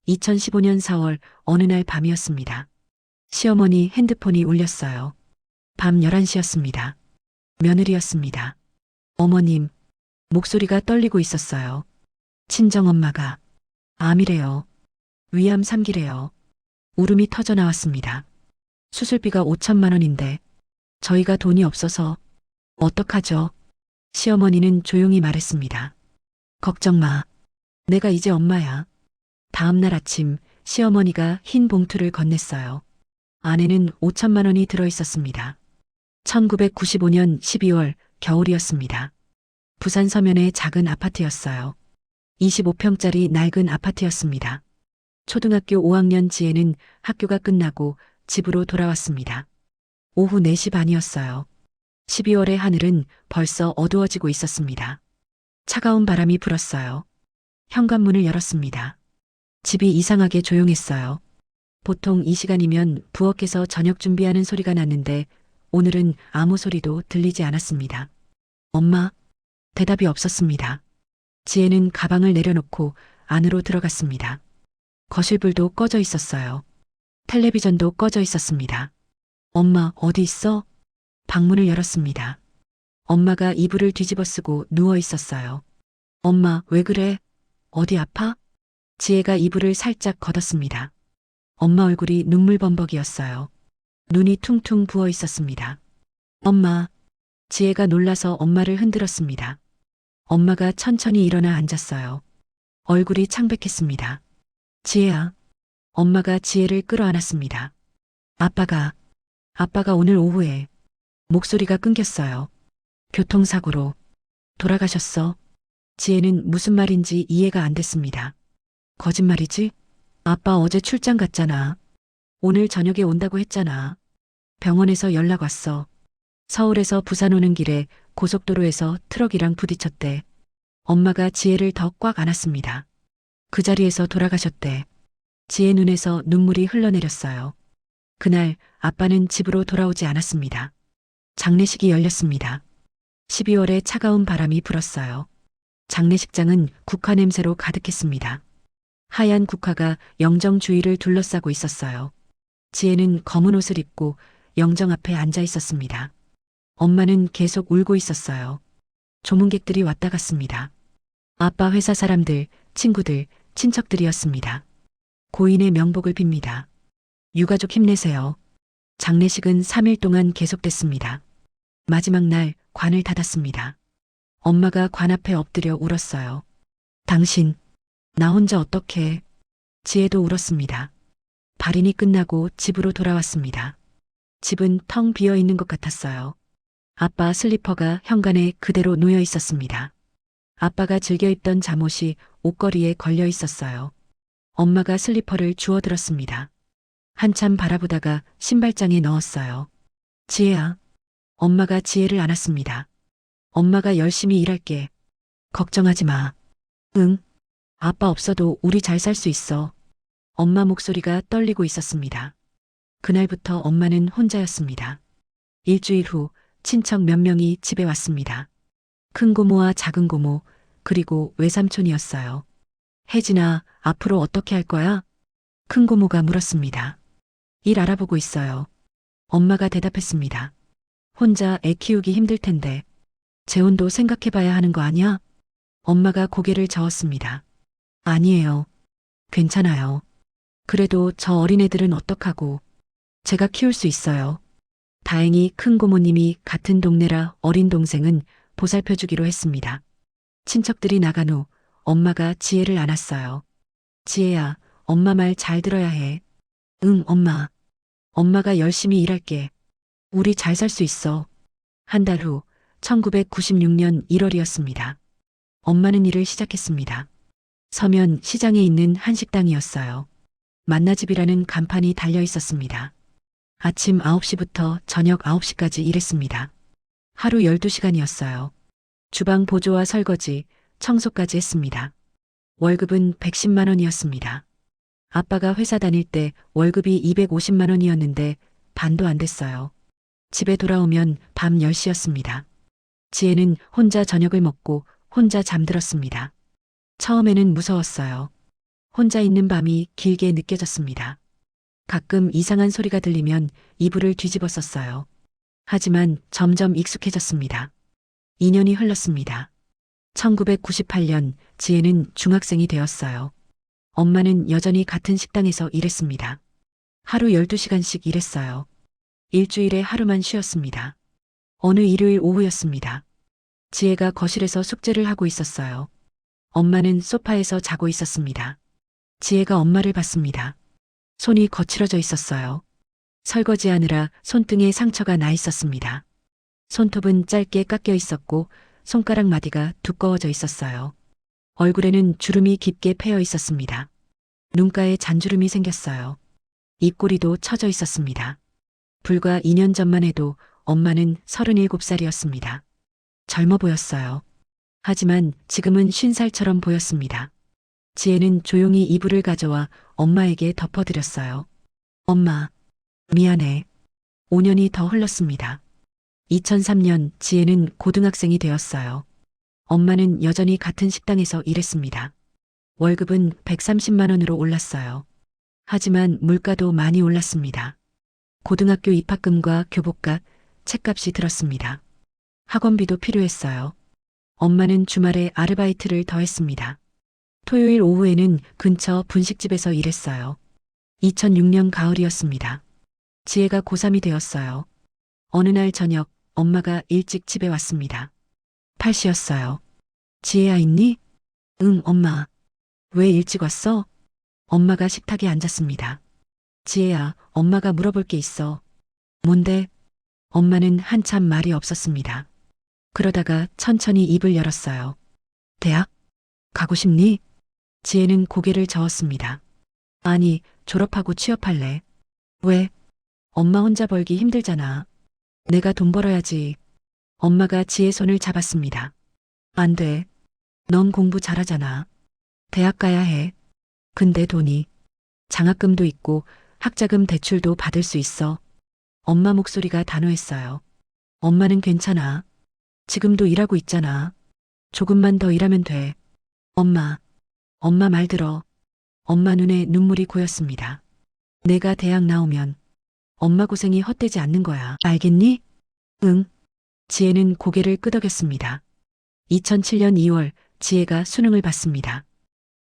2015년 4월 어느 날 밤이었습니다. 시어머니 핸드폰이 울렸어요. 밤 11시였습니다. 며느리였습니다. 어머님, 목소리가 떨리고 있었어요. 친정엄마가 암이래요. 위암 3기래요. 울음이 터져 나왔습니다. 수술비가 5천만 원인데 저희가 돈이 없어서 어떡하죠? 시어머니는 조용히 말했습니다. 걱정 마. 내가 이제 엄마야. 다음 날 아침 시어머니가 흰 봉투를 건넸어요. 안에는 5천만 원이 들어 있었습니다. 1995년 12월 겨울이었습니다. 부산 서면의 작은 아파트였어요. 25평짜리 낡은 아파트였습니다. 초등학교 5학년 지혜는 학교가 끝나고 집으로 돌아왔습니다. 오후 4시 반이었어요. 12월의 하늘은 벌써 어두워지고 있었습니다. 차가운 바람이 불었어요. 현관문을 열었습니다. 집이 이상하게 조용했어요. 보통 이 시간이면 부엌에서 저녁 준비하는 소리가 났는데 오늘은 아무 소리도 들리지 않았습니다. 엄마? 대답이 없었습니다. 지혜는 가방을 내려놓고 안으로 들어갔습니다. 거실불도 꺼져 있었어요. 텔레비전도 꺼져 있었습니다. 엄마, 어디 있어? 방문을 열었습니다. 엄마가 이불을 뒤집어 쓰고 누워 있었어요. 엄마, 왜 그래? 어디 아파? 지혜가 이불을 살짝 걷었습니다. 엄마 얼굴이 눈물범벅이었어요. 눈이 퉁퉁 부어 있었습니다. 엄마. 지혜가 놀라서 엄마를 흔들었습니다. 엄마가 천천히 일어나 앉았어요. 얼굴이 창백했습니다. 지혜야. 엄마가 지혜를 끌어안았습니다. 아빠가 오늘 오후에 목소리가 끊겼어요. 교통사고로 돌아가셨어. 지혜는 무슨 말인지 이해가 안 됐습니다. 거짓말이지? 아빠 어제 출장 갔잖아. 오늘 저녁에 온다고 했잖아. 병원에서 연락 왔어. 서울에서 부산 오는 길에 고속도로에서 트럭이랑 부딪혔대. 엄마가 지혜를 더 꽉 안았습니다. 그 자리에서 돌아가셨대. 지혜 눈에서 눈물이 흘러내렸어요. 그날 아빠는 집으로 돌아오지 않았습니다. 장례식이 열렸습니다. 12월에 차가운 바람이 불었어요. 장례식장은 국화 냄새로 가득했습니다. 하얀 국화가 영정 주위를 둘러싸고 있었어요. 지혜는 검은 옷을 입고 영정 앞에 앉아 있었습니다. 엄마는 계속 울고 있었어요. 조문객들이 왔다 갔습니다. 아빠 회사 사람들, 친구들, 친척들이었습니다. 고인의 명복을 빕니다. 유가족 힘내세요. 장례식은 3일 동안 계속됐습니다. 마지막 날 관을 닫았습니다. 엄마가 관 앞에 엎드려 울었어요. 당신, 나 혼자 어떡해. 지혜도 울었습니다. 발인이 끝나고 집으로 돌아왔습니다. 집은 텅 비어 있는 것 같았어요. 아빠 슬리퍼가 현관에 그대로 놓여 있었습니다. 아빠가 즐겨 입던 잠옷이 옷걸이에 걸려 있었어요. 엄마가 슬리퍼를 주워들었습니다. 한참 바라보다가 신발장에 넣었어요. 지혜야. 엄마가 지혜를 안았습니다. 엄마가 열심히 일할게. 걱정하지 마. 응. 아빠 없어도 우리 잘 살 수 있어. 엄마 목소리가 떨리고 있었습니다. 그날부터 엄마는 혼자였습니다. 일주일 후 친척 몇 명이 집에 왔습니다. 큰 고모와 작은 고모, 그리고 외삼촌이었어요. 혜진아, 앞으로 어떻게 할 거야? 큰 고모가 물었습니다. 일 알아보고 있어요. 엄마가 대답했습니다. 혼자 애 키우기 힘들 텐데 재혼도 생각해봐야 하는 거 아니야? 엄마가 고개를 저었습니다. 아니에요. 괜찮아요. 그래도 저 어린애들은 어떡하고. 제가 키울 수 있어요. 다행히 큰 고모님이 같은 동네라 어린 동생은 보살펴주기로 했습니다. 친척들이 나간 후 엄마가 지혜를 안았어요. 지혜야, 엄마 말 잘 들어야 해. 응, 엄마. 엄마가 열심히 일할게. 우리 잘 살 수 있어. 한 달 후 1996년 1월이었습니다. 엄마는 일을 시작했습니다. 서면 시장에 있는 한식당이었어요. 만나집이라는 간판이 달려 있었습니다. 아침 9시부터 저녁 9시까지 일했습니다. 하루 12시간이었어요. 주방 보조와 설거지, 청소까지 했습니다. 월급은 110만 원이었습니다. 아빠가 회사 다닐 때 월급이 250만 원이었는데 반도 안 됐어요. 집에 돌아오면 밤 10시였습니다. 지혜는 혼자 저녁을 먹고 혼자 잠들었습니다. 처음에는 무서웠어요. 혼자 있는 밤이 길게 느껴졌습니다. 가끔 이상한 소리가 들리면 이불을 뒤집었었어요. 하지만 점점 익숙해졌습니다. 2년이 흘렀습니다. 1998년 지혜는 중학생이 되었어요. 엄마는 여전히 같은 식당에서 일했습니다. 하루 12시간씩 일했어요. 일주일에 하루만 쉬었습니다. 어느 일요일 오후였습니다. 지혜가 거실에서 숙제를 하고 있었어요. 엄마는 소파에서 자고 있었습니다. 지혜가 엄마를 봤습니다. 손이 거칠어져 있었어요. 설거지하느라 손등에 상처가 나 있었습니다. 손톱은 짧게 깎여 있었고 손가락 마디가 두꺼워져 있었어요. 얼굴에는 주름이 깊게 패여 있었습니다. 눈가에 잔주름이 생겼어요. 입꼬리도 처져 있었습니다. 불과 2년 전만 해도 엄마는 37살이었습니다. 젊어 보였어요. 하지만 지금은 50살처럼 보였습니다. 지혜는 조용히 이불을 가져와 엄마에게 덮어드렸어요. 엄마, 미안해. 5년이 더 흘렀습니다. 2003년 지혜는 고등학생이 되었어요. 엄마는 여전히 같은 식당에서 일했습니다. 월급은 130만 원으로 올랐어요. 하지만 물가도 많이 올랐습니다. 고등학교 입학금과 교복값, 책값이 들었습니다. 학원비도 필요했어요. 엄마는 주말에 아르바이트를 더 했습니다. 토요일 오후에는 근처 분식집에서 일했어요. 2006년 가을이었습니다. 지혜가 고3이 되었어요. 어느 날 저녁 엄마가 일찍 집에 왔습니다. 8시였어요. 지혜야 있니? 응, 엄마. 왜 일찍 왔어? 엄마가 식탁에 앉았습니다. 지혜야, 엄마가 물어볼 게 있어. 뭔데? 엄마는 한참 말이 없었습니다. 그러다가 천천히 입을 열었어요. 대학? 가고 싶니? 지혜는 고개를 저었습니다. 아니, 졸업하고 취업할래. 왜? 엄마 혼자 벌기 힘들잖아. 내가 돈 벌어야지. 엄마가 지혜 손을 잡았습니다. 안 돼. 넌 공부 잘하잖아. 대학 가야 해. 근데 돈이. 장학금도 있고 학자금 대출도 받을 수 있어. 엄마 목소리가 단호했어요. 엄마는 괜찮아. 지금도 일하고 있잖아. 조금만 더 일하면 돼. 엄마. 엄마 말 들어. 엄마 눈에 눈물이 고였습니다. 내가 대학 나오면 엄마 고생이 헛되지 않는 거야. 알겠니? 응. 지혜는 고개를 끄덕였습니다. 2007년 2월 지혜가 수능을 봤습니다.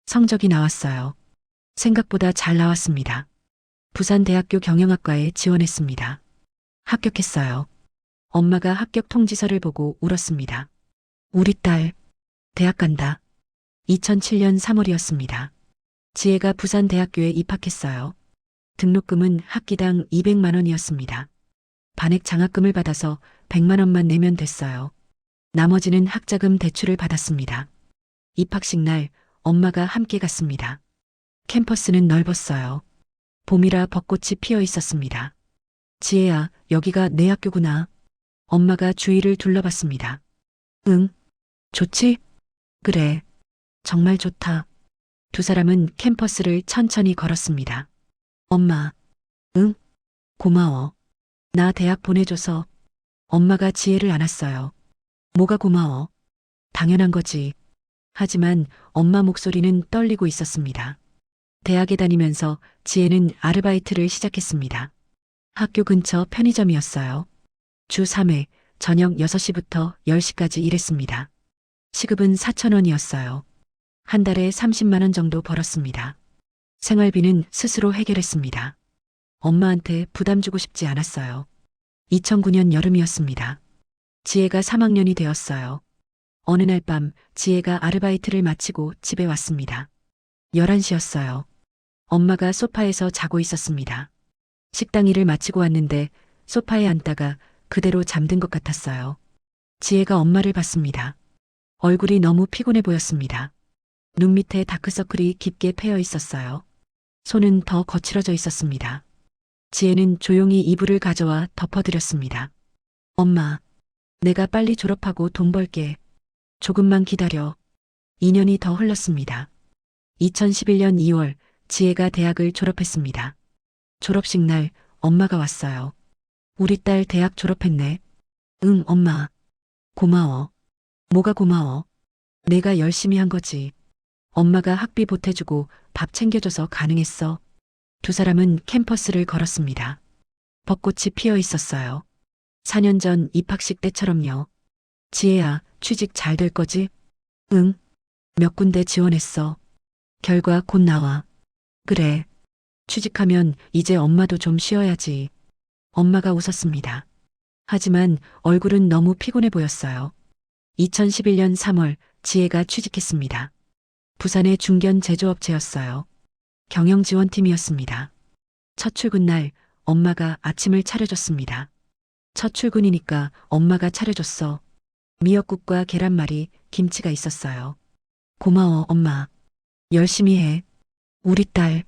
성적이 나왔어요. 생각보다 잘 나왔습니다. 부산대학교 경영학과에 지원했습니다. 합격했어요. 엄마가 합격 통지서를 보고 울었습니다. 우리 딸, 대학 간다. 2007년 3월이었습니다. 지혜가 부산대학교에 입학했어요. 등록금은 학기당 200만 원이었습니다. 반액 장학금을 받아서 100만 원만 내면 됐어요. 나머지는 학자금 대출을 받았습니다. 입학식 날 엄마가 함께 갔습니다. 캠퍼스는 넓었어요. 봄이라 벚꽃이 피어 있었습니다. 지혜야, 여기가 내 학교구나. 엄마가 주위를 둘러봤습니다. 응, 좋지? 그래, 정말 좋다. 두 사람은 캠퍼스를 천천히 걸었습니다. 엄마, 응, 고마워. 나 대학 보내줘서. 엄마가 지혜를 안았어요. 뭐가 고마워? 당연한 거지. 하지만 엄마 목소리는 떨리고 있었습니다. 대학에 다니면서 지혜는 아르바이트를 시작했습니다. 학교 근처 편의점이었어요. 주 3회 저녁 6시부터 10시까지 일했습니다. 시급은 4천 원이었어요. 한 달에 30만 원 정도 벌었습니다. 생활비는 스스로 해결했습니다. 엄마한테 부담 주고 싶지 않았어요. 2009년 여름이었습니다. 지혜가 3학년이 되었어요. 어느 날 밤 지혜가 아르바이트를 마치고 집에 왔습니다. 11시였어요. 엄마가 소파에서 자고 있었습니다. 식당 일을 마치고 왔는데 소파에 앉다가 그대로 잠든 것 같았어요. 지혜가 엄마를 봤습니다. 얼굴이 너무 피곤해 보였습니다. 눈 밑에 다크서클이 깊게 패여 있었어요. 손은 더 거칠어져 있었습니다. 지혜는 조용히 이불을 가져와 덮어드렸습니다. 엄마, 내가 빨리 졸업하고 돈 벌게. 조금만 기다려. 2년이 더 흘렀습니다. 2011년 2월 지혜가 대학을 졸업했습니다. 졸업식 날 엄마가 왔어요. 우리 딸 대학 졸업했네. 응, 엄마. 고마워. 뭐가 고마워? 내가 열심히 한 거지. 엄마가 학비 보태주고 밥 챙겨줘서 가능했어. 두 사람은 캠퍼스를 걸었습니다. 벚꽃이 피어 있었어요. 4년 전 입학식 때처럼요. 지혜야, 취직 잘 될 거지? 응. 몇 군데 지원했어. 결과 곧 나와. 그래. 취직하면 이제 엄마도 좀 쉬어야지. 엄마가 웃었습니다. 하지만 얼굴은 너무 피곤해 보였어요. 2011년 3월 지혜가 취직했습니다. 부산의 중견 제조업체였어요. 경영지원팀이었습니다. 첫 출근 날 엄마가 아침을 차려줬습니다. 첫 출근이니까 엄마가 차려줬어. 미역국과 계란말이, 김치가 있었어요. 고마워, 엄마. 열심히 해. 우리 딸.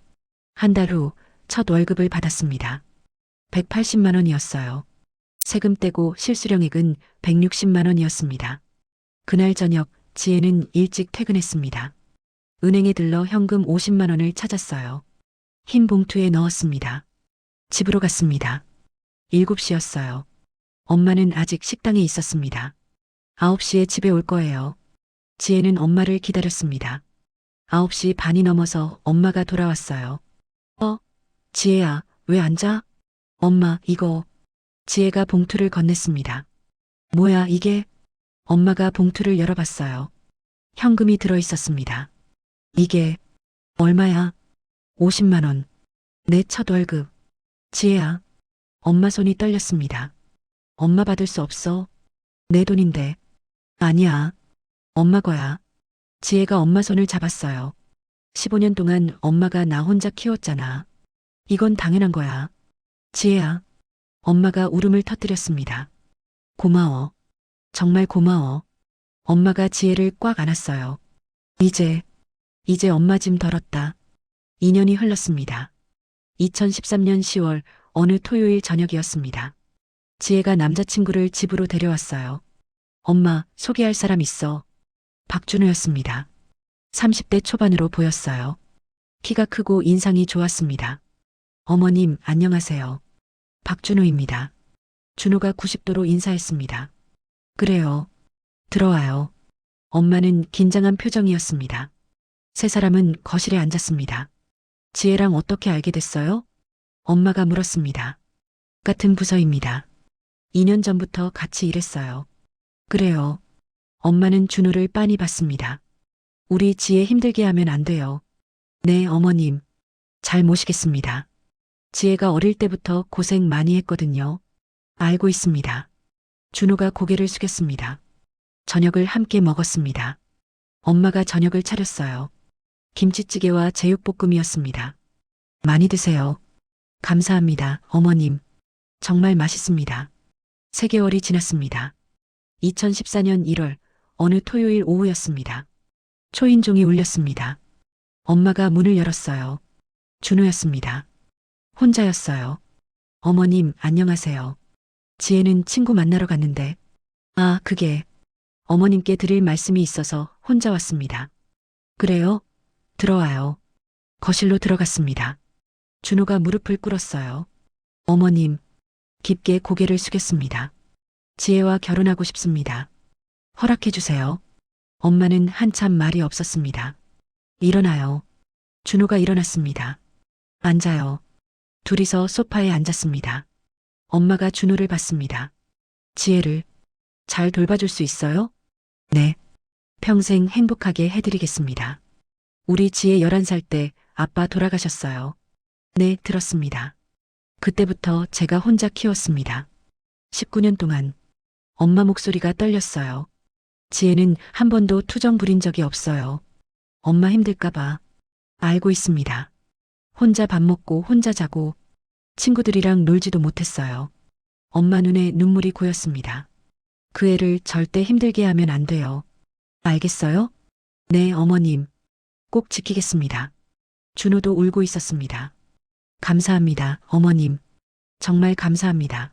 한 달 후 첫 월급을 받았습니다. 180만 원이었어요. 세금 떼고 실수령액은 160만 원이었습니다. 그날 저녁 지혜는 일찍 퇴근했습니다. 은행에 들러 현금 50만 원을 찾았어요. 흰 봉투에 넣었습니다. 집으로 갔습니다. 7시였어요. 엄마는 아직 식당에 있었습니다. 9시에 집에 올 거예요. 지혜는 엄마를 기다렸습니다. 9시 반이 넘어서 엄마가 돌아왔어요. 지혜야, 왜 안 자? 엄마, 이거. 지혜가 봉투를 건넸습니다. 뭐야, 이게? 엄마가 봉투를 열어봤어요. 현금이 들어 있었습니다. 이게 얼마야? 50만 원. 내 첫 월급. 지혜야. 엄마 손이 떨렸습니다. 엄마 받을 수 없어. 내 돈인데. 아니야. 엄마 거야. 지혜가 엄마 손을 잡았어요. 15년 동안 엄마가 나 혼자 키웠잖아. 이건 당연한 거야. 지혜야. 엄마가 울음을 터뜨렸습니다. 고마워. 정말 고마워. 엄마가 지혜를 꽉 안았어요. 이제 엄마 짐 덜었다. 2년이 흘렀습니다. 2013년 10월 어느 토요일 저녁이었습니다. 지혜가 남자친구를 집으로 데려왔어요. 엄마, 소개할 사람 있어. 박준호였습니다. 30대 초반으로 보였어요. 키가 크고 인상이 좋았습니다. 어머님, 안녕하세요. 박준호입니다. 준호가 90도로 인사했습니다. 그래요. 들어와요. 엄마는 긴장한 표정이었습니다. 세 사람은 거실에 앉았습니다. 지혜랑 어떻게 알게 됐어요? 엄마가 물었습니다. 같은 부서입니다. 2년 전부터 같이 일했어요. 그래요. 엄마는 준호를 빤히 봤습니다. 우리 지혜 힘들게 하면 안 돼요. 네, 어머님. 잘 모시겠습니다. 지혜가 어릴 때부터 고생 많이 했거든요. 알고 있습니다. 준호가 고개를 숙였습니다. 저녁을 함께 먹었습니다. 엄마가 저녁을 차렸어요. 김치찌개와 제육볶음이었습니다. 많이 드세요. 감사합니다, 어머님. 정말 맛있습니다. 3개월이 지났습니다. 2014년 1월 어느 토요일 오후였습니다. 초인종이 울렸습니다. 엄마가 문을 열었어요. 준호였습니다. 혼자였어요. 어머님, 안녕하세요. 지혜는 친구 만나러 갔는데, 그게 어머님께 드릴 말씀이 있어서 혼자 왔습니다. 그래요? 들어와요. 거실로 들어갔습니다. 준호가 무릎을 꿇었어요. 어머님, 깊게 고개를 숙였습니다. 지혜와 결혼하고 싶습니다. 허락해 주세요. 엄마는 한참 말이 없었습니다. 일어나요. 준호가 일어났습니다. 앉아요. 둘이서 소파에 앉았습니다. 엄마가 준호를 봤습니다. 지혜를 잘 돌봐줄 수 있어요? 네. 평생 행복하게 해드리겠습니다. 우리 지혜 11살 때 아빠 돌아가셨어요. 네, 들었습니다. 그때부터 제가 혼자 키웠습니다. 19년 동안 엄마 목소리가 떨렸어요. 지혜는 한 번도 투정 부린 적이 없어요. 엄마 힘들까봐. 알고 있습니다. 혼자 밥 먹고 혼자 자고 친구들이랑 놀지도 못했어요. 엄마 눈에 눈물이 고였습니다. 그 애를 절대 힘들게 하면 안 돼요. 알겠어요? 네, 어머님. 꼭 지키겠습니다. 준호도 울고 있었습니다. 감사합니다, 어머님. 정말 감사합니다.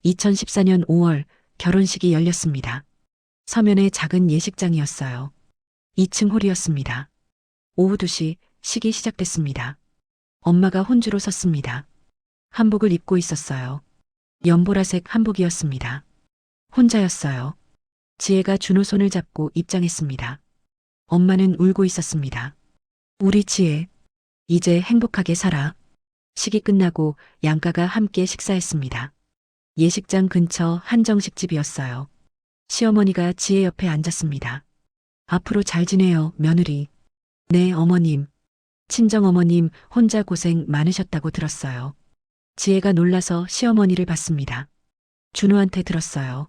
2014년 5월 결혼식이 열렸습니다. 서면의 작은 예식장이었어요. 2층 홀이었습니다. 오후 2시 식이 시작됐습니다. 엄마가 혼주로 섰습니다. 한복을 입고 있었어요. 연보라색 한복이었습니다. 혼자였어요. 지혜가 준호 손을 잡고 입장했습니다. 엄마는 울고 있었습니다. 우리 지혜, 이제 행복하게 살아. 식이 끝나고 양가가 함께 식사했습니다. 예식장 근처 한정식집이었어요. 시어머니가 지혜 옆에 앉았습니다. 앞으로 잘 지내요, 며느리. 네, 어머님. 친정어머님 혼자 고생 많으셨다고 들었어요. 지혜가 놀라서 시어머니를 봤습니다. 준호한테 들었어요.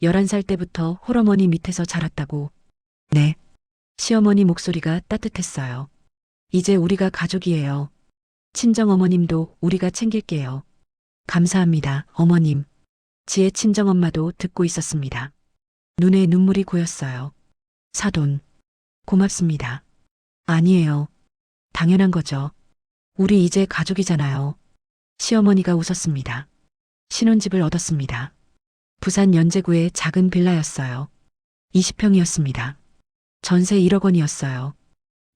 11살 때부터 홀어머니 밑에서 자랐다고. 네. 시어머니 목소리가 따뜻했어요. 이제 우리가 가족이에요. 친정어머님도 우리가 챙길게요. 감사합니다, 어머님. 지혜 친정엄마도 듣고 있었습니다. 눈에 눈물이 고였어요. 사돈. 고맙습니다. 아니에요. 당연한 거죠. 우리 이제 가족이잖아요. 시어머니가 웃었습니다. 신혼집을 얻었습니다. 부산 연제구의 작은 빌라였어요. 20평이었습니다. 전세 1억 원이었어요.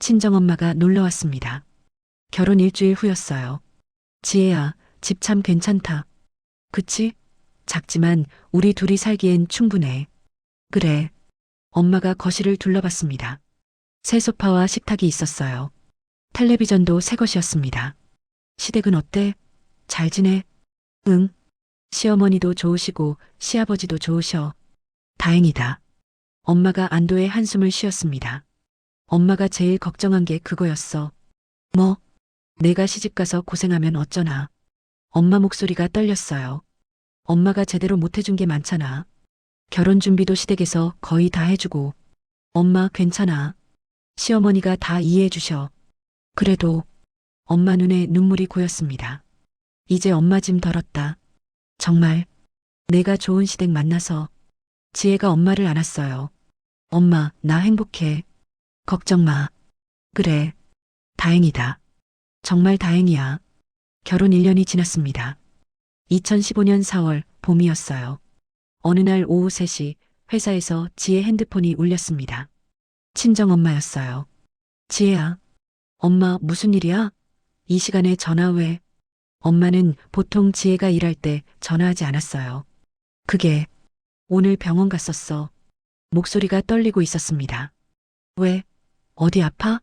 친정엄마가 놀러 왔습니다. 결혼 일주일 후였어요. 지혜야, 집 참 괜찮다. 그치? 작지만 우리 둘이 살기엔 충분해. 그래. 엄마가 거실을 둘러봤습니다. 새 소파와 식탁이 있었어요. 텔레비전도 새 것이었습니다. 시댁은 어때? 잘 지내? 응. 시어머니도 좋으시고 시아버지도 좋으셔. 다행이다. 엄마가 안도의 한숨을 쉬었습니다. 엄마가 제일 걱정한 게 그거였어. 뭐? 내가 시집가서 고생하면 어쩌나. 엄마 목소리가 떨렸어요. 엄마가 제대로 못해준 게 많잖아. 결혼 준비도 시댁에서 거의 다 해주고. 엄마 괜찮아. 시어머니가 다 이해해 주셔. 그래도 엄마 눈에 눈물이 고였습니다. 이제 엄마 짐 덜었다. 정말 내가 좋은 시댁 만나서. 지혜가 엄마를 안았어요. 엄마, 나 행복해. 걱정 마. 그래. 다행이다. 정말 다행이야. 결혼 1년이 지났습니다. 2015년 4월 봄이었어요. 어느 날 오후 3시 회사에서 지혜 핸드폰이 울렸습니다. 친정엄마였어요. 지혜야. 엄마 무슨 일이야? 이 시간에 전화 왜? 엄마는 보통 지혜가 일할 때 전화하지 않았어요. 그게 오늘 병원 갔었어. 목소리가 떨리고 있었습니다. 왜? 어디 아파?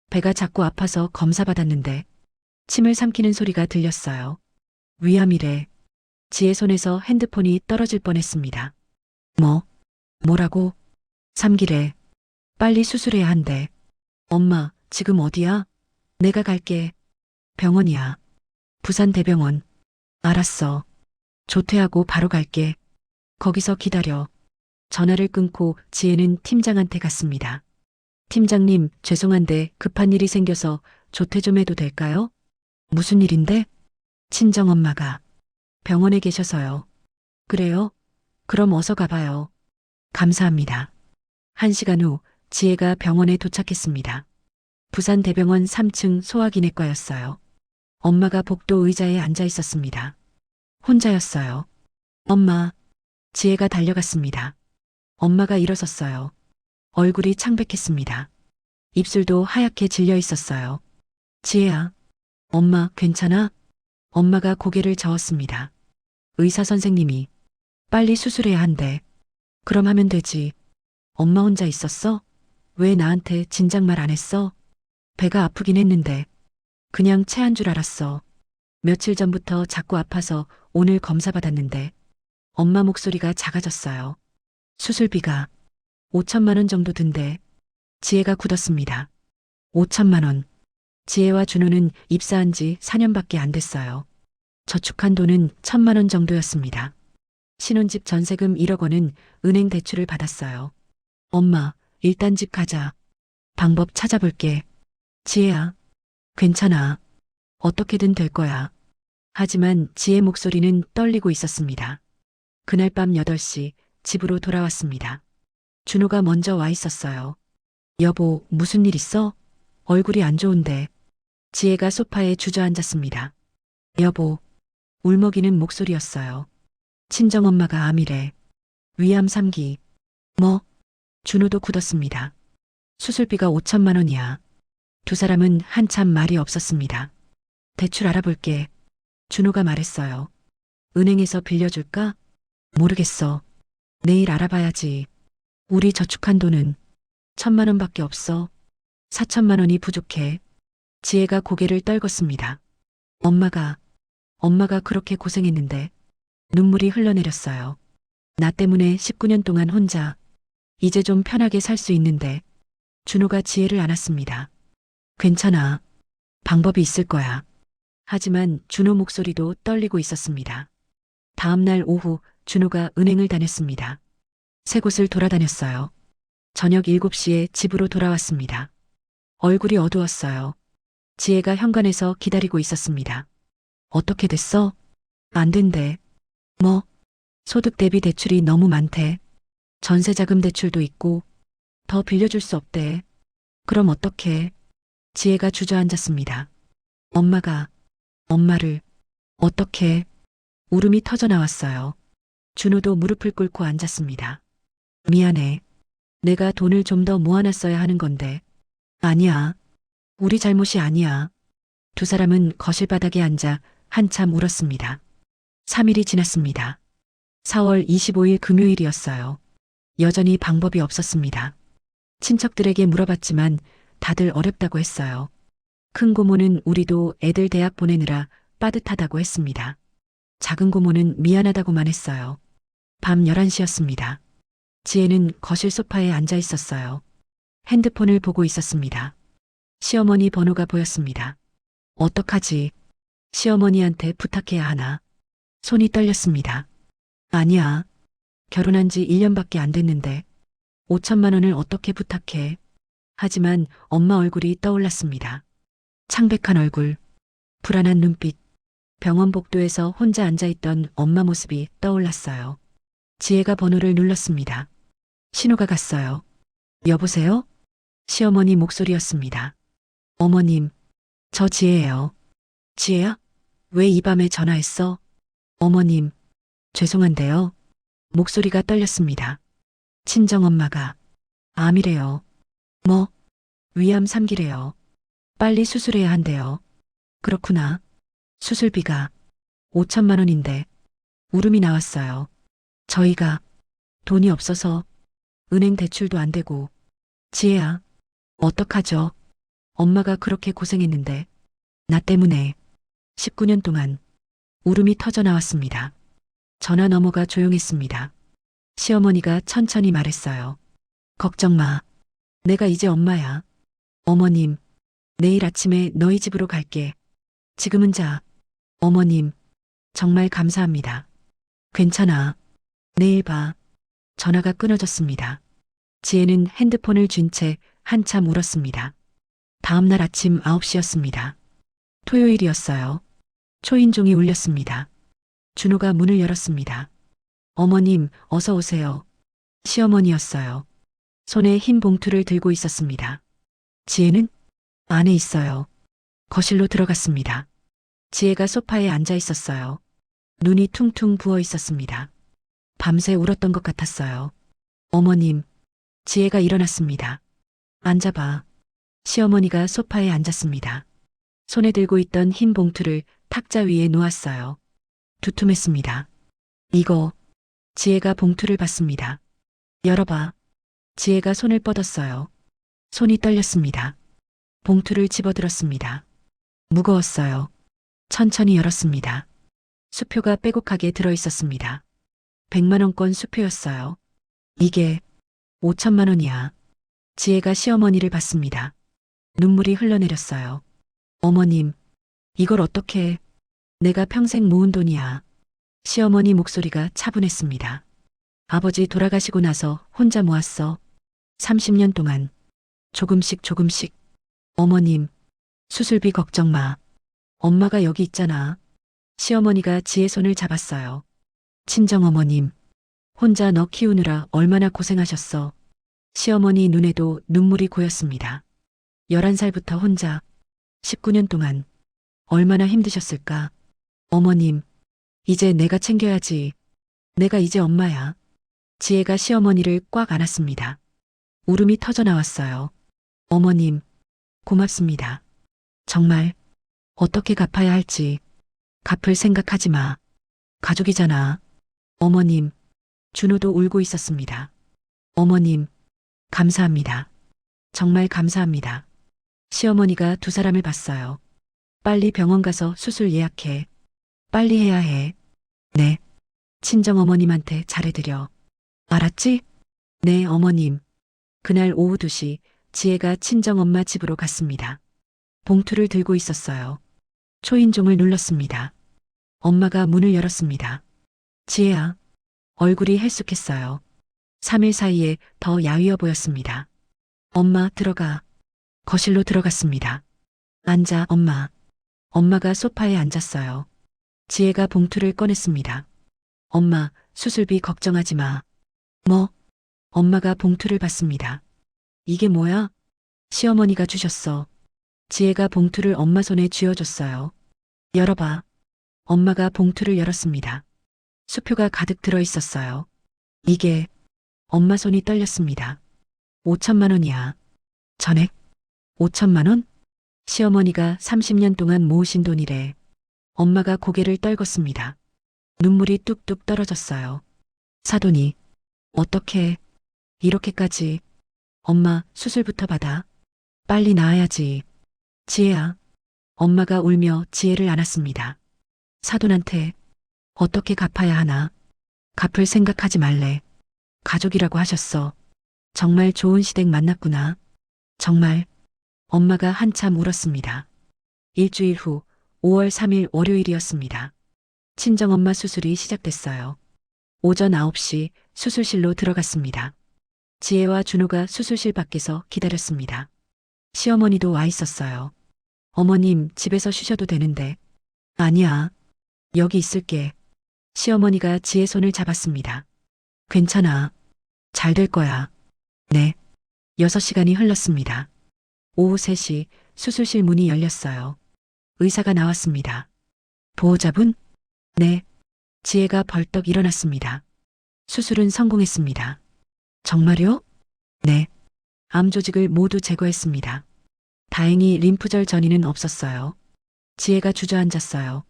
배가 자꾸 아파서 검사 받았는데. 침을 삼키는 소리가 들렸어요. 위암이래. 지혜 손에서 핸드폰이 떨어질 뻔했습니다. 뭐라고? 3기래. 빨리 수술해야 한대. 엄마, 지금 어디야? 내가 갈게. 병원이야. 부산 대병원. 알았어. 조퇴하고 바로 갈게. 거기서 기다려. 전화를 끊고 지혜는 팀장한테 갔습니다. 팀장님, 죄송한데 급한 일이 생겨서 조퇴 좀 해도 될까요? 무슨 일인데? 친정엄마가 병원에 계셔서요. 그래요? 그럼 어서 가봐요. 감사합니다. 1시간 후 지혜가 병원에 도착했습니다. 부산 대병원 3층 소화기내과였어요. 엄마가 복도 의자에 앉아 있었습니다. 혼자였어요. 엄마. 지혜가 달려갔습니다. 엄마가 일어섰어요. 얼굴이 창백했습니다. 입술도 하얗게 질려 있었어요. 지혜야. 엄마, 괜찮아? 엄마가 고개를 저었습니다. 의사 선생님이 빨리 수술해야 한대. 그럼 하면 되지. 엄마 혼자 있었어? 왜 나한테 진작 말 안 했어? 배가 아프긴 했는데. 그냥 체한 줄 알았어. 며칠 전부터 자꾸 아파서 오늘 검사 받았는데. 엄마 목소리가 작아졌어요. 수술비가 5천만 원 정도 든대. 지혜가 굳었습니다. 5천만 원. 지혜와 준호는 입사한 지 4년밖에 안 됐어요. 저축한 돈은 1,000만 원 정도였습니다. 신혼집 전세금 1억 원은 은행 대출을 받았어요. 엄마, 일단 집 가자. 방법 찾아볼게. 지혜야. 괜찮아. 어떻게든 될 거야. 하지만 지혜 목소리는 떨리고 있었습니다. 그날 밤 8시 집으로 돌아왔습니다. 준호가 먼저 와 있었어요. 여보, 무슨 일 있어? 얼굴이 안 좋은데. 지혜가 소파에 주저앉았습니다. 여보. 울먹이는 목소리였어요. 친정엄마가 암이래. 위암 3기. 뭐? 준호도 굳었습니다. 수술비가 5천만 원이야. 두 사람은 한참 말이 없었습니다. 대출 알아볼게. 준호가 말했어요. 은행에서 빌려줄까? 모르겠어. 내일 알아봐야지. 우리 저축한 돈은 1,000만 원밖에 없어. 4천만 원이 부족해. 지혜가 고개를 떨궜습니다. 엄마가 그렇게 고생했는데 눈물이 흘러내렸어요. 나 때문에 19년 동안 혼자 이제 좀 편하게 살 수 있는데 준호가 지혜를 안았습니다. 괜찮아. 방법이 있을 거야. 하지만 준호 목소리도 떨리고 있었습니다. 다음 날 오후 준호가 은행을 다녔습니다. 세 곳을 돌아다녔어요. 저녁 7시에 집으로 돌아왔습니다. 얼굴이 어두웠어요. 지혜가 현관에서 기다리고 있었습니다. 어떻게 됐어? 안 된대. 뭐? 소득 대비 대출이 너무 많대. 전세자금 대출도 있고 더 빌려줄 수 없대. 그럼 어떡해? 지혜가 주저앉았습니다. 엄마를 어떻게? 울음이 터져 나왔어요. 준호도 무릎을 꿇고 앉았습니다. 미안해. 내가 돈을 좀 더 모아놨어야 하는 건데. 아니야. 우리 잘못이 아니야. 두 사람은 거실 바닥에 앉아 한참 울었습니다. 3일이 지났습니다. 4월 25일 금요일이었어요. 여전히 방법이 없었습니다. 친척들에게 물어봤지만 다들 어렵다고 했어요. 큰 고모는 우리도 애들 대학 보내느라 빠듯하다고 했습니다. 작은 고모는 미안하다고만 했어요. 밤 11시였습니다. 지혜는 거실 소파에 앉아 있었어요. 핸드폰을 보고 있었습니다. 시어머니 번호가 보였습니다. 어떡하지? 시어머니한테 부탁해야 하나? 손이 떨렸습니다. 아니야. 결혼한 지 1년밖에 안 됐는데 5천만 원을 어떻게 부탁해? 하지만 엄마 얼굴이 떠올랐습니다. 창백한 얼굴, 불안한 눈빛, 병원 복도에서 혼자 앉아있던 엄마 모습이 떠올랐어요. 지혜가 번호를 눌렀습니다. 신호가 갔어요. 여보세요? 시어머니 목소리였습니다. 어머님, 저 지혜예요. 지혜야? 왜 이 밤에 전화했어? 어머님, 죄송한데요. 목소리가 떨렸습니다. 친정엄마가 암이래요. 뭐? 위암 3기래요. 빨리 수술해야 한대요. 그렇구나. 수술비가 5천만 원인데 울음이 나왔어요. 저희가 돈이 없어서 은행 대출도 안 되고. 지혜야, 어떡하죠? 엄마가 그렇게 고생했는데 나 때문에 19년 동안. 울음이 터져 나왔습니다. 전화 너머가 조용했습니다. 시어머니가 천천히 말했어요. 걱정 마. 내가 이제 엄마야. 어머님, 내일 아침에 너희 집으로 갈게. 지금은 자. 어머님, 정말 감사합니다. 괜찮아. 내일 봐. 전화가 끊어졌습니다. 지혜는 핸드폰을 쥔 채 한참 울었습니다. 다음 날 아침 9시였습니다. 토요일이었어요. 초인종이 울렸습니다. 준호가 문을 열었습니다. 어머님, 어서 오세요. 시어머니였어요. 손에 흰 봉투를 들고 있었습니다. 지혜는? 안에 있어요. 거실로 들어갔습니다. 지혜가 소파에 앉아 있었어요. 눈이 퉁퉁 부어 있었습니다. 밤새 울었던 것 같았어요. 어머님, 지혜가 일어났습니다. 앉아봐. 시어머니가 소파에 앉았습니다. 손에 들고 있던 흰 봉투를 탁자 위에 놓았어요. 두툼했습니다. 이거. 지혜가 봉투를 받습니다. 열어봐. 지혜가 손을 뻗었어요. 손이 떨렸습니다. 봉투를 집어들었습니다. 무거웠어요. 천천히 열었습니다. 수표가 빼곡하게 들어있었습니다. 100만 원권 수표였어요. 이게 5천만 원이야. 지혜가 시어머니를 봤습니다. 눈물이 흘러내렸어요. 어머님, 이걸 어떻게 해? 내가 평생 모은 돈이야. 시어머니 목소리가 차분했습니다. 아버지 돌아가시고 나서 혼자 모았어. 30년 동안. 조금씩. 어머님, 수술비 걱정 마. 엄마가 여기 있잖아. 시어머니가 지혜 손을 잡았어요. 친정어머님, 혼자 너 키우느라 얼마나 고생하셨어. 시어머니 눈에도 눈물이 고였습니다. 11살부터 혼자 19년 동안 얼마나 힘드셨을까. 어머님, 이제 내가 챙겨야지. 내가 이제 엄마야. 지혜가 시어머니를 꽉 안았습니다. 울음이 터져 나왔어요. 어머님, 고맙습니다. 정말 어떻게 갚아야 할지. 갚을 생각하지 마. 가족이잖아. 어머님, 준호도 울고 있었습니다. 어머님, 감사합니다. 정말 감사합니다. 시어머니가 두 사람을 봤어요. 빨리 병원 가서 수술 예약해. 빨리 해야 해. 네. 친정어머님한테 잘해드려. 알았지? 네, 어머님. 그날 오후 2시 지혜가 친정엄마 집으로 갔습니다. 봉투를 들고 있었어요. 초인종을 눌렀습니다. 엄마가 문을 열었습니다. 지혜야. 얼굴이 헬쑥했어요. 3일 사이에 더 야위어 보였습니다. 엄마, 들어가. 거실로 들어갔습니다. 앉아, 엄마. 엄마가 소파에 앉았어요. 지혜가 봉투를 꺼냈습니다. 엄마, 수술비 걱정하지 마. 뭐? 엄마가 봉투를 받습니다. 이게 뭐야? 시어머니가 주셨어. 지혜가 봉투를 엄마 손에 쥐어줬어요. 열어봐. 엄마가 봉투를 열었습니다. 수표가 가득 들어 있었어요. 이게 엄마 손이 떨렸습니다. 5천만 원이야. 전액? 5천만 원? 시어머니가 30년 동안 모으신 돈이래. 엄마가 고개를 떨궜습니다. 눈물이 뚝뚝 떨어졌어요. 사돈이 어떻게 이렇게까지. 엄마, 수술부터 받아. 빨리 나아야지. 지혜야. 엄마가 울며 지혜를 안았습니다. 사돈한테 어떻게 갚아야 하나. 갚을 생각하지 말래. 가족이라고 하셨어. 정말 좋은 시댁 만났구나. 정말. 엄마가 한참 울었습니다. 일주일 후 5월 3일 월요일이었습니다. 친정엄마 수술이 시작됐어요. 오전 9시 수술실로 들어갔습니다. 지혜와 준호가 수술실 밖에서 기다렸습니다. 시어머니도 와 있었어요. 어머님, 집에서 쉬셔도 되는데. 아니야. 여기 있을게. 시어머니가 지혜 손을 잡았습니다. 괜찮아. 잘 될 거야. 네. 6시간이 흘렀습니다. 오후 3시 수술실 문이 열렸어요. 의사가 나왔습니다. 보호자분? 네. 지혜가 벌떡 일어났습니다. 수술은 성공했습니다. 정말요? 네. 암 조직을 모두 제거했습니다. 다행히 림프절 전이는 없었어요. 지혜가 주저앉았어요.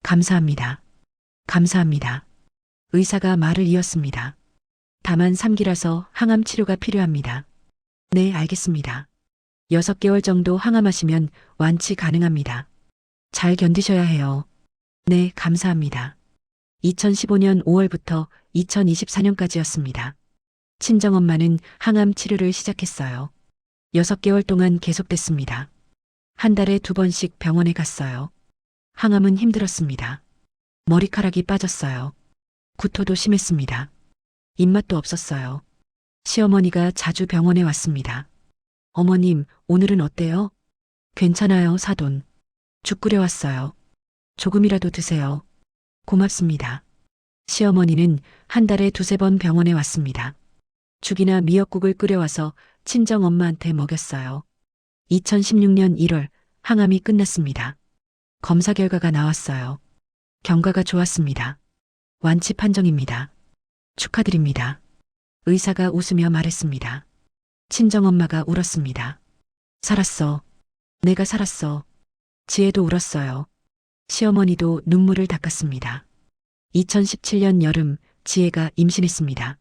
감사합니다. 감사합니다. 의사가 말을 이었습니다. 다만 3기라서 항암 치료가 필요합니다. 네, 알겠습니다. 6개월 정도 항암하시면 완치 가능합니다. 잘 견디셔야 해요. 네, 감사합니다. 2015년 5월부터 2024년까지였습니다. 친정엄마는 항암 치료를 시작했어요. 6개월 동안 계속됐습니다. 한 달에 2번씩 병원에 갔어요. 항암은 힘들었습니다. 머리카락이 빠졌어요. 구토도 심했습니다. 입맛도 없었어요. 시어머니가 자주 병원에 왔습니다. 어머님, 오늘은 어때요? 괜찮아요, 사돈. 죽 끓여왔어요. 조금이라도 드세요. 고맙습니다. 시어머니는 한 달에 2~3번 병원에 왔습니다. 죽이나 미역국을 끓여와서 친정엄마한테 먹였어요. 2016년 1월 항암이 끝났습니다. 검사 결과가 나왔어요. 경과가 좋았습니다. 완치 판정입니다. 축하드립니다. 의사가 웃으며 말했습니다. 친정엄마가 울었습니다. 살았어. 내가 살았어. 지혜도 울었어요. 시어머니도 눈물을 닦았습니다. 2017년 여름 지혜가 임신했습니다.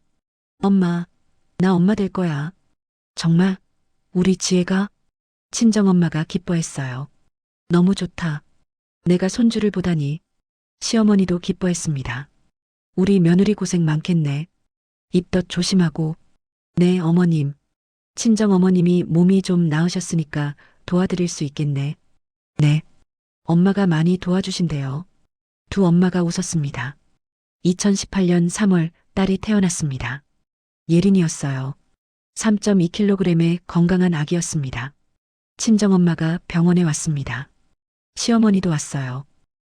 엄마, 나 엄마 될 거야. 정말? 우리 지혜가? 친정엄마가 기뻐했어요. 너무 좋다. 내가 손주를 보다니. 시어머니도 기뻐했습니다. 우리 며느리 고생 많겠네. 입덧 조심하고. 네, 어머님. 친정어머님이 몸이 좀 나으셨으니까 도와드릴 수 있겠네. 네. 엄마가 많이 도와주신대요. 두 엄마가 웃었습니다. 2018년 3월 딸이 태어났습니다. 예린이었어요. 3.2kg의 건강한 아기였습니다. 친정엄마가 병원에 왔습니다. 시어머니도 왔어요.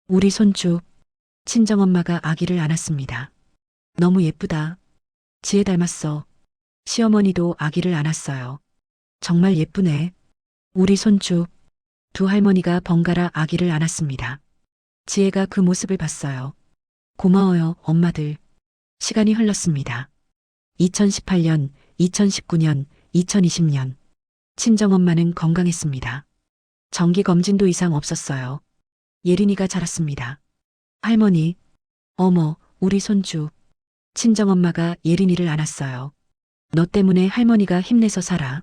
우리 손주. 친정엄마가 아기를 안았습니다. 너무 예쁘다. 지혜 닮았어. 시어머니도 아기를 안았어요. 정말 예쁘네. 우리 손주. 두 할머니가 번갈아 아기를 안았습니다. 지혜가 그 모습을 봤어요. 고마워요, 엄마들. 시간이 흘렀습니다. 2018년, 2019년, 2020년. 친정엄마는 건강했습니다. 정기검진도 이상 없었어요. 예린이가 자랐습니다. 할머니, 어머, 우리 손주. 친정엄마가 예린이를 안았어요. 너 때문에 할머니가 힘내서 살아.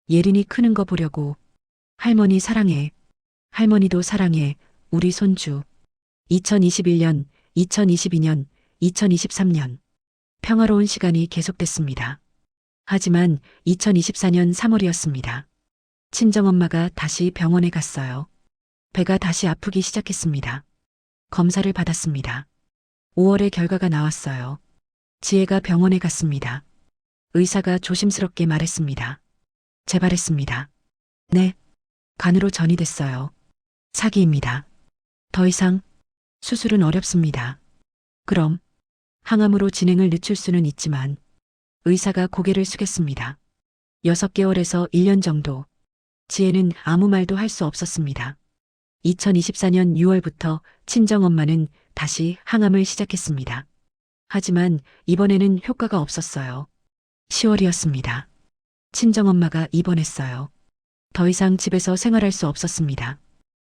예린이 크는 거 보려고. 할머니 사랑해. 할머니도 사랑해. 우리 손주. 2021년, 2022년, 2023년. 평화로운 시간이 계속됐습니다. 하지만 2024년 3월이었습니다. 친정엄마가 다시 병원에 갔어요. 배가 다시 아프기 시작했습니다. 검사를 받았습니다. 5월에 결과가 나왔어요. 지혜가 병원에 갔습니다. 의사가 조심스럽게 말했습니다. 재발했습니다. 네. 간으로 전이 됐어요. 사기입니다. 더 이상 수술은 어렵습니다. 그럼 항암으로 진행을 늦출 수는 있지만 의사가 고개를 숙였습니다. 6개월에서 1년 정도. 지혜는 아무 말도 할 수 없었습니다. 2024년 6월부터 친정엄마는 다시 항암을 시작했습니다. 하지만 이번에는 효과가 없었어요. 10월이었습니다. 친정엄마가 입원했어요. 더 이상 집에서 생활할 수 없었습니다.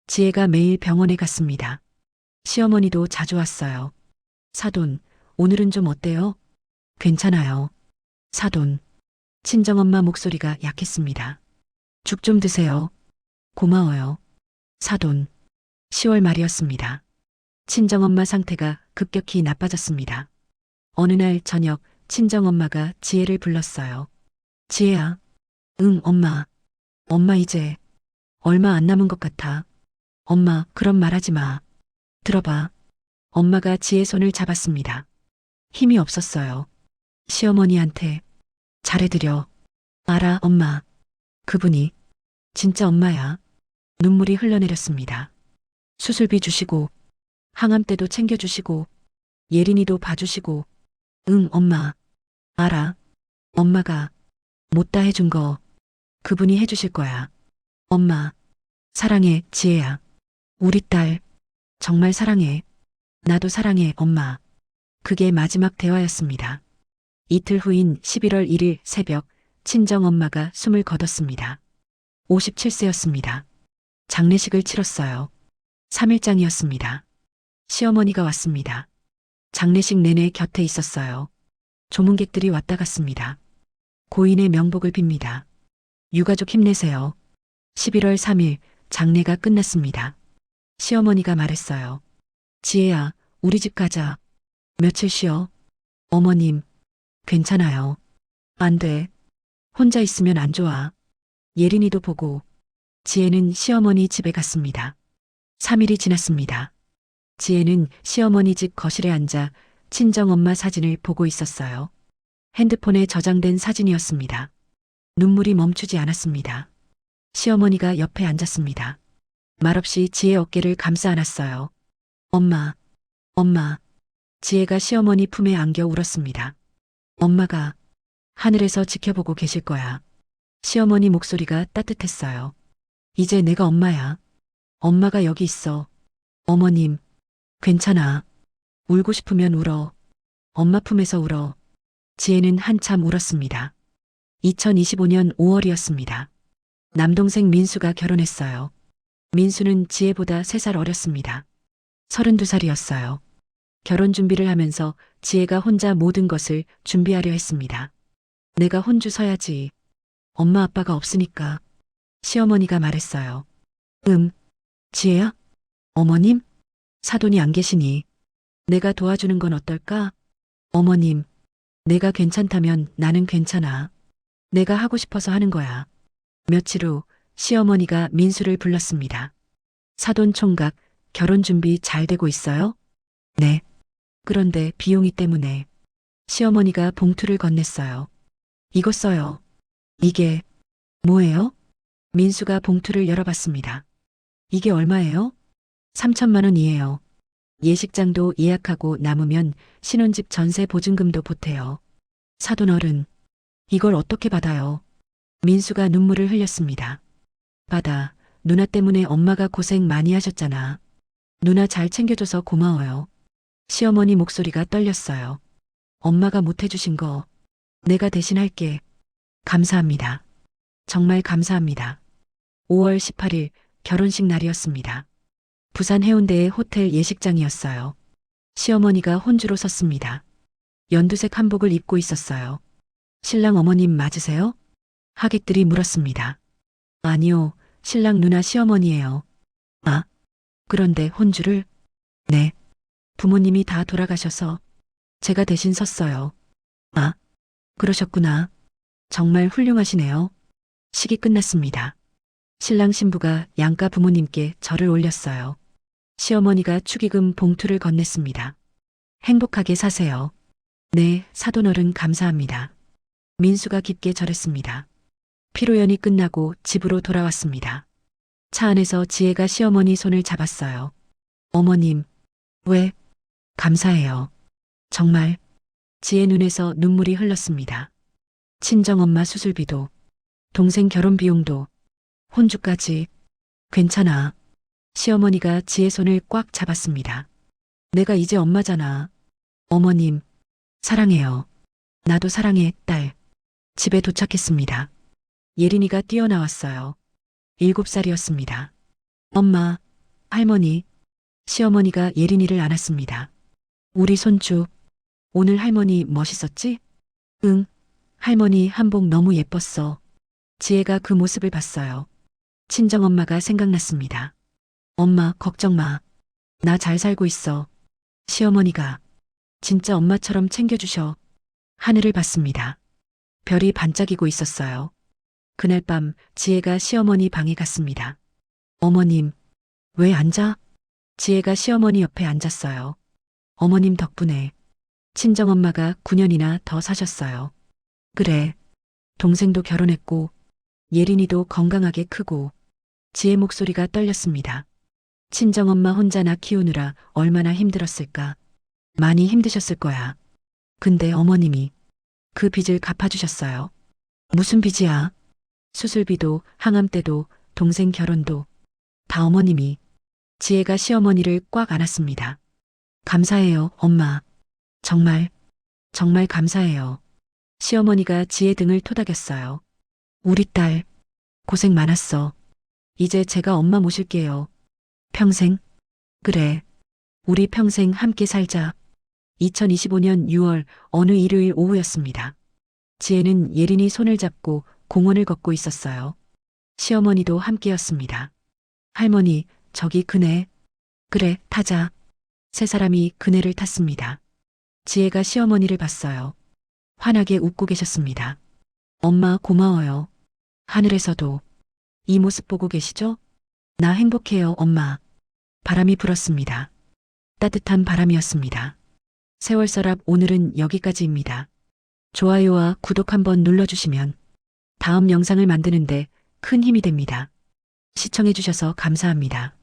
지혜가 매일 병원에 갔습니다. 시어머니도 자주 왔어요. 사돈, 오늘은 좀 어때요? 괜찮아요. 사돈. 친정엄마 목소리가 약했습니다. 죽 좀 드세요. 고마워요. 사돈. 10월 말이었습니다. 친정엄마 상태가 급격히 나빠졌습니다. 어느 날 저녁 친정엄마가 지혜를 불렀어요. 지혜야. 응, 엄마. 엄마 이제 얼마 안 남은 것 같아. 엄마, 그런 말 하지 마. 들어봐. 엄마가 지혜 손을 잡았습니다. 힘이 없었어요. 시어머니한테 잘해드려. 알아, 엄마. 그분이 진짜 엄마야. 눈물이 흘러내렸습니다. 수술비 주시고, 항암 때도 챙겨주시고, 예린이도 봐주시고, 응, 엄마. 알아. 엄마가 못다 해준 거 그분이 해주실 거야. 엄마. 사랑해, 지혜야. 우리 딸. 정말 사랑해. 나도 사랑해, 엄마. 그게 마지막 대화였습니다. 이틀 후인 11월 1일 새벽, 친정엄마가 숨을 거뒀습니다. 57세였습니다. 장례식을 치렀어요. 3일장이었습니다. 시어머니가 왔습니다. 장례식 내내 곁에 있었어요. 조문객들이 왔다 갔습니다. 고인의 명복을 빕니다. 유가족 힘내세요. 11월 3일 장례가 끝났습니다. 시어머니가 말했어요. 지혜야, 우리 집 가자. 며칠 쉬어. 어머님, 괜찮아요. 안 돼. 혼자 있으면 안 좋아. 예린이도 보고. 지혜는 시어머니 집에 갔습니다. 3일이 지났습니다. 지혜는 시어머니 집 거실에 앉아 친정엄마 사진을 보고 있었어요. 핸드폰에 저장된 사진이었습니다. 눈물이 멈추지 않았습니다. 시어머니가 옆에 앉았습니다. 말없이 지혜 어깨를 감싸 안았어요. 엄마, 엄마. 지혜가 시어머니 품에 안겨 울었습니다. 엄마가 하늘에서 지켜보고 계실 거야. 시어머니 목소리가 따뜻했어요. 이제 내가 엄마야. 엄마가 여기 있어. 어머님, 괜찮아. 울고 싶으면 울어. 엄마 품에서 울어. 지혜는 한참 울었습니다. 2025년 5월이었습니다. 남동생 민수가 결혼했어요. 민수는 지혜보다 3살 어렸습니다. 32살이었어요. 결혼 준비를 하면서 지혜가 혼자 모든 것을 준비하려 했습니다. 내가 혼주 서야지. 엄마 아빠가 없으니까. 시어머니가 말했어요. 지혜야? 어머님? 사돈이 안 계시니. 내가 도와주는 건 어떨까? 어머님, 내가 괜찮다면 나는 괜찮아. 내가 하고 싶어서 하는 거야. 며칠 후 시어머니가 민수를 불렀습니다. 사돈 총각, 결혼 준비 잘 되고 있어요? 네. 그런데 비용이 때문에. 시어머니가 봉투를 건넸어요. 이거 써요. 이게 뭐예요? 민수가 봉투를 열어봤습니다. 이게 얼마예요? 3천만 원이에요. 예식장도 예약하고 남으면 신혼집 전세 보증금도 보태요. 사돈 어른, 이걸 어떻게 받아요? 민수가 눈물을 흘렸습니다. 받아. 누나 때문에 엄마가 고생 많이 하셨잖아. 누나 잘 챙겨줘서 고마워요. 시어머니 목소리가 떨렸어요. 엄마가 못해주신 거 내가 대신 할게. 감사합니다. 정말 감사합니다. 5월 18일 결혼식 날이었습니다. 부산 해운대의 호텔 예식장이었어요. 시어머니가 혼주로 섰습니다. 연두색 한복을 입고 있었어요. 신랑 어머님 맞으세요? 하객들이 물었습니다. 아니요, 신랑 누나 시어머니예요. 아, 그런데 혼주를? 네, 부모님이 다 돌아가셔서 제가 대신 섰어요. 아, 그러셨구나. 정말 훌륭하시네요. 식이 끝났습니다. 신랑 신부가 양가 부모님께 절을 올렸어요. 시어머니가 축의금 봉투를 건넸습니다. 행복하게 사세요. 네, 사돈어른 감사합니다. 민수가 깊게 절했습니다. 피로연이 끝나고 집으로 돌아왔습니다. 차 안에서 지혜가 시어머니 손을 잡았어요. 어머님, 왜? 감사해요. 정말. 지혜 눈에서 눈물이 흘렀습니다. 친정엄마 수술비도, 동생 결혼 비용도, 혼주까지. 괜찮아. 시어머니가 지혜 손을 꽉 잡았습니다. 내가 이제 엄마잖아. 어머님, 사랑해요. 나도 사랑해, 딸. 집에 도착했습니다. 예린이가 뛰어나왔어요. 7살이었습니다. 엄마, 할머니, 시어머니가 예린이를 안았습니다. 우리 손주, 오늘 할머니 멋있었지? 응, 할머니 한복 너무 예뻤어. 지혜가 그 모습을 봤어요. 친정엄마가 생각났습니다. 엄마, 걱정 마. 나 잘 살고 있어. 시어머니가 진짜 엄마처럼 챙겨주셔. 하늘을 봤습니다. 별이 반짝이고 있었어요. 그날 밤 지혜가 시어머니 방에 갔습니다. 어머님, 왜 앉아? 지혜가 시어머니 옆에 앉았어요. 어머님 덕분에 친정엄마가 9년이나 더 사셨어요. 그래, 동생도 결혼했고 예린이도 건강하게 크고. 지혜 목소리가 떨렸습니다. 친정엄마 혼자 나 키우느라 얼마나 힘들었을까. 많이 힘드셨을 거야. 근데 어머님이 그 빚을 갚아주셨어요. 무슨 빚이야? 수술비도, 항암 때도, 동생 결혼도. 다 어머님이. 지혜가 시어머니를 꽉 안았습니다. 감사해요, 엄마. 정말, 정말 감사해요. 시어머니가 지혜 등을 토닥였어요. 우리 딸, 고생 많았어. 이제 제가 엄마 모실게요. 평생? 그래. 우리 평생 함께 살자. 2025년 6월 어느 일요일 오후였습니다. 지혜는 예린이 손을 잡고 공원을 걷고 있었어요. 시어머니도 함께였습니다. 할머니, 저기 그네. 그래, 타자. 세 사람이 그네를 탔습니다. 지혜가 시어머니를 봤어요. 환하게 웃고 계셨습니다. 엄마 고마워요. 하늘에서도 이 모습 보고 계시죠? 나 행복해요, 엄마. 바람이 불었습니다. 따뜻한 바람이었습니다. 세월서랍 오늘은 여기까지입니다. 좋아요와 구독 한번 눌러주시면 다음 영상을 만드는데 큰 힘이 됩니다. 시청해주셔서 감사합니다.